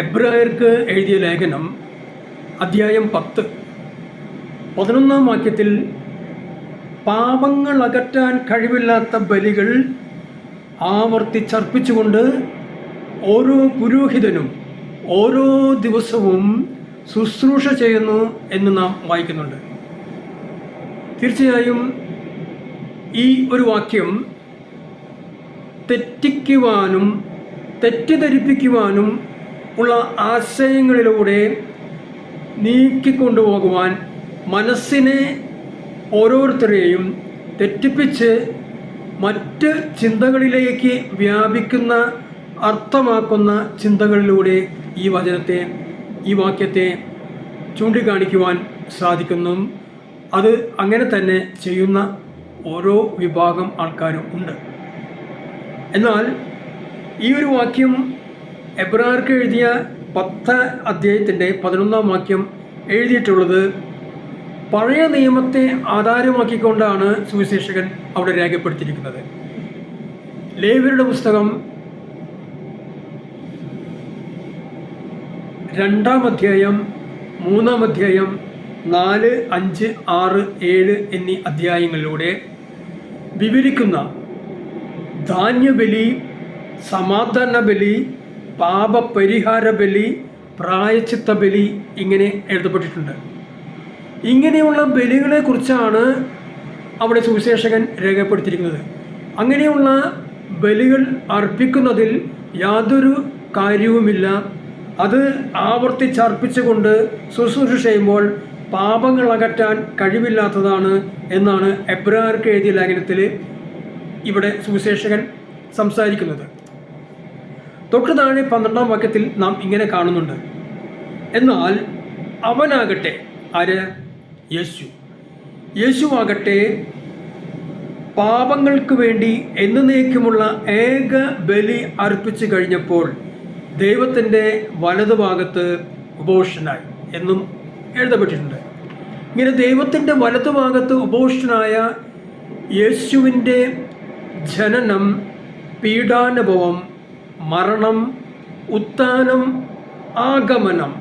എബ്രായർക്ക് എഴുതിയ ലേഖനം അധ്യായം 10 11 വാക്യത്തിൽ പാപങ്ങൾ അകറ്റാൻ കഴിവില്ലാത്ത ബലികൾ ആവർത്തിച്ചർപ്പിച്ചുകൊണ്ട് ഓരോ പുരോഹിതനും ഓരോ ദിവസവും ശുശ്രൂഷ ചെയ്യുന്നു എന്ന് നാം വായിക്കുന്നുണ്ട്. തീർച്ചയായും ഈ ഒരു വാക്യം തെറ്റിക്കുവാനും തെറ്റിദ്ധരിപ്പിക്കുവാനും ഉള്ള ആശയങ്ങളിലൂടെ നീക്കിക്കൊണ്ടുപോകുവാൻ മനസ്സിനെ ഓരോരുത്തരെയും തെറ്റിപ്പിച്ച് മറ്റ് ചിന്തകളിലേക്ക് വ്യാപിക്കുന്ന അർത്ഥമാക്കുന്ന ചിന്തകളിലൂടെ ഈ വാക്യത്തെ ചൂണ്ടിക്കാണിക്കുവാൻ സാധിക്കുന്നു. അത് അങ്ങനെ തന്നെ ചെയ്യുന്ന ഓരോ വിഭാഗം ആൾക്കാരും ഉണ്ട്. എന്നാൽ ഈ ഒരു വാക്യം എബ്രായർക്ക് എഴുതിയ 10 അധ്യായത്തിൻ്റെ 11 വാക്യം എഴുതിയിട്ടുള്ളത് പഴയ നിയമത്തെ ആധാരമാക്കിക്കൊണ്ടാണ് സുവിശേഷകൻ അവിടെ രേഖപ്പെടുത്തിയിരിക്കുന്നത്. ലേവ്യരുടെ പുസ്തകം 2 അധ്യായം 3 അധ്യായം 4, 5, 6, 7 എന്നീ അധ്യായങ്ങളിലൂടെ വിവരിക്കുന്ന ധാന്യബലി, സമാധാന ബലി, പാപപരിഹാര ബലി, പ്രായശ്ചിത്ത ബലി ഇങ്ങനെ എഴുതപ്പെട്ടിട്ടുണ്ട്. ഇങ്ങനെയുള്ള ബലികളെ കുറിച്ചാണ് അവിടെ സുവിശേഷകൻ രേഖപ്പെടുത്തിയിരിക്കുന്നത്. അങ്ങനെയുള്ള ബലികൾ അർപ്പിക്കുന്നതിൽ യാതൊരു കാര്യവുമില്ല. അത് ആവർത്തിച്ചർപ്പിച്ചുകൊണ്ട് ശുശ്രൂഷ ചെയ്യുമ്പോൾ പാപങ്ങൾ അകറ്റാൻ കഴിവില്ലാത്തതാണ് എന്നാണ് എബ്രായർക്ക് എഴുതിയ ലേഖനത്തിൽ ഇവിടെ സുവിശേഷകൻ സംസാരിക്കുന്നത്. തൊട്ട് താഴെ 12 വാക്യത്തിൽ നാം ഇങ്ങനെ കാണുന്നുണ്ട്. എന്നാൽ അവനാകട്ടെ, ആര്? യേശുവാകട്ടെ പാപങ്ങൾക്ക് വേണ്ടി എന്നേക്കുമുള്ള ഏക ബലി അർപ്പിച്ചു കഴിഞ്ഞപ്പോൾ ദൈവത്തിൻ്റെ വലതുഭാഗത്ത് ഉപവിഷ്ടനായി എന്നും എഴുതപ്പെട്ടിട്ടുണ്ട്. ഇങ്ങനെ ദൈവത്തിൻ്റെ വലതുഭാഗത്ത് ഉപവിഷ്ടനായ യേശുവിൻ്റെ ജനനം, പീഡാനുഭവം, മരണം, ഉത്ഥാനം, ആഗമനം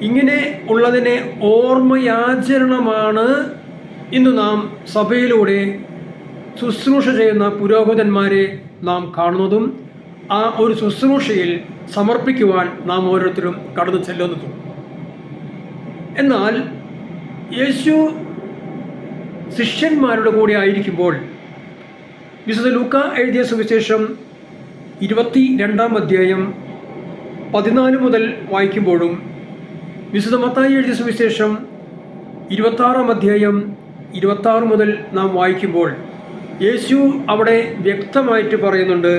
ഇങ്ങനെ ഉള്ളതിനെ ഓർമ്മയാചരണമാണ് ഇന്ന് നാം സഭയിലൂടെ ശുശ്രൂഷ ചെയ്യുന്ന പുരോഹിതന്മാരെ നാം കാണുന്നതും ആ ഒരു ശുശ്രൂഷയിൽ സമർപ്പിക്കുവാൻ നാം ഓരോരുത്തരും കടന്നു ചെല്ലുന്നതും. എന്നാൽ യേശു ശിഷ്യന്മാരുടെ കൂടെ ആയിരിക്കുമ്പോൾ വിശുദ്ധ ലൂക്കാ എഴുതിയ സുവിശേഷം 22 അധ്യായം 14 മുതൽ വായിക്കുമ്പോഴും വിശുദ്ധ മത്തായി എഴുതിയ സുവിശേഷം 26 അധ്യായം 26 മുതൽ നാം വായിക്കുമ്പോൾ യേശു അവിടെ വ്യക്തമായിട്ട് പറയുന്നുണ്ട്.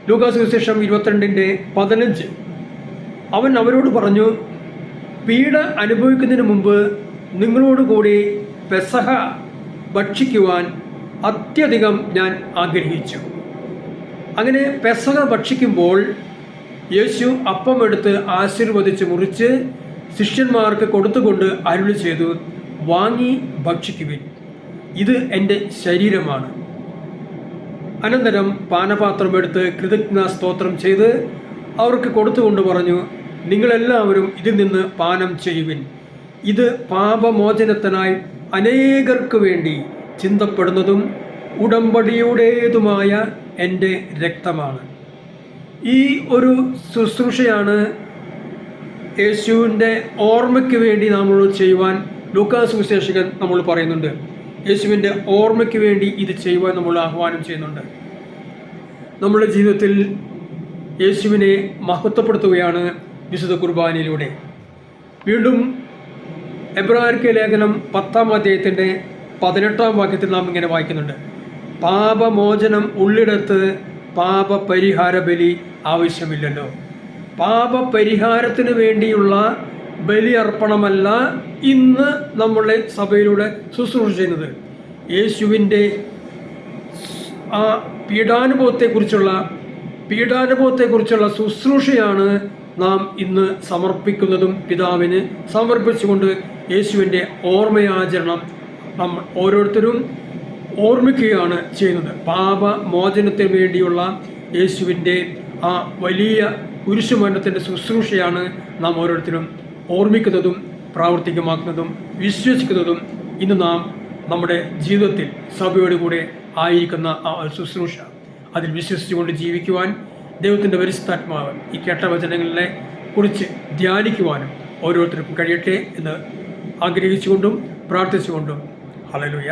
ലൂക്കാ സുവിശേഷം 22:15 അവൻ അവരോട് പറഞ്ഞു, പീഡ അനുഭവിക്കുന്നതിന് മുമ്പ് നിങ്ങളോടുകൂടി പെസഹ ഭക്ഷിക്കുവാൻ അത്യധികം ഞാൻ ആഗ്രഹിച്ചു. അങ്ങനെ പെസഹ ഭക്ഷിക്കുമ്പോൾ യേശു അപ്പം എടുത്ത് ആശീർവദിച്ച് മുറിച്ച് ശിഷ്യന്മാർക്ക് കൊടുത്തുകൊണ്ട് അരുളി ചെയ്തു, വാങ്ങി ഭക്ഷിക്കുവിൻ, ഇത് എൻ്റെ ശരീരമാണ്. അനന്തരം പാനപാത്രം എടുത്ത് കൃതജ്ഞ സ്തോത്രം ചെയ്ത് അവർക്ക് കൊടുത്തുകൊണ്ട് പറഞ്ഞു, നിങ്ങളെല്ലാവരും ഇതിൽ നിന്ന് പാനം ചെയ്യുവിൻ, ഇത് പാപമോചനത്തിനായി അനേകർക്ക് വേണ്ടി ചിന്തപ്പെടുന്നതും ഉടമ്പടിയുടേതുമായ എൻ്റെ രക്തമാണ്. ഈ ഒരു ശുശ്രൂഷയാണ് യേശുവിൻ്റെ ഓർമ്മയ്ക്ക് വേണ്ടി നമ്മൾ ചെയ്യുവാൻ ലൂക്കാ സുവിശേഷകൻ നമ്മൾ പറയുന്നുണ്ട്. യേശുവിൻ്റെ ഓർമ്മയ്ക്ക് വേണ്ടി ഇത് ചെയ്യുവാൻ നമ്മൾ ആഹ്വാനം ചെയ്യുന്നുണ്ട്. നമ്മുടെ ജീവിതത്തിൽ യേശുവിനെ മഹത്വപ്പെടുത്തുകയാണ് വിശുദ്ധ കുർബാനയിലൂടെ. വീണ്ടും എബ്രായർക്ക് ലേഖനം 10 അധ്യായത്തിൻ്റെ 18 വാക്യത്തിൽ നാം ഇങ്ങനെ വായിക്കുന്നുണ്ട്, പാപമോചനം ഉള്ളിടത്ത് പാപപരിഹാര ബലി ആവശ്യമില്ലല്ലോ. പാപപരിഹാരത്തിന് വേണ്ടിയുള്ള ബലി അർപ്പണമല്ല ഇന്ന് നമ്മളെ സഭയിലൂടെ ശുശ്രൂഷ ചെയ്യുന്നത്. യേശുവിൻ്റെ ആ പീഡാനുഭവത്തെക്കുറിച്ചുള്ള ശുശ്രൂഷയാണ് നാം ഇന്ന് സമർപ്പിക്കുന്നതും പിതാവിന് സമർപ്പിച്ചുകൊണ്ട് യേശുവിൻ്റെ ഓർമ്മയാചരണം നമ്മൾ ഓരോരുത്തരും ഓർമ്മിക്കുകയാണ് ചെയ്യുന്നത്. പാപമോചനത്തിന് വേണ്ടിയുള്ള യേശുവിൻ്റെ ആ വലിയ കുരിശുമരണത്തിൻ്റെ ശുശ്രൂഷയാണ് നാം ഓരോരുത്തരും ഓർമ്മിക്കുന്നതും പ്രാവർത്തികമാക്കുന്നതും വിശ്വസിക്കുന്നതും. ഇന്ന് നാം നമ്മുടെ ജീവിതത്തിൽ സഭയോട് കൂടെ ആയിരിക്കുന്ന ആ ശുശ്രൂഷ അതിൽ വിശ്വസിച്ചുകൊണ്ട് ജീവിക്കുവാൻ ദൈവത്തിൻ്റെ പരിശുദ്ധാത്മാവ് ഈ കേട്ട വചനങ്ങളെ കുറിച്ച് ധ്യാനിക്കുവാനും ഓരോരുത്തർക്കും കഴിയട്ടെ എന്ന് ആഗ്രഹിച്ചുകൊണ്ടും പ്രാർത്ഥിച്ചുകൊണ്ടും ഹല്ലേലൂയ.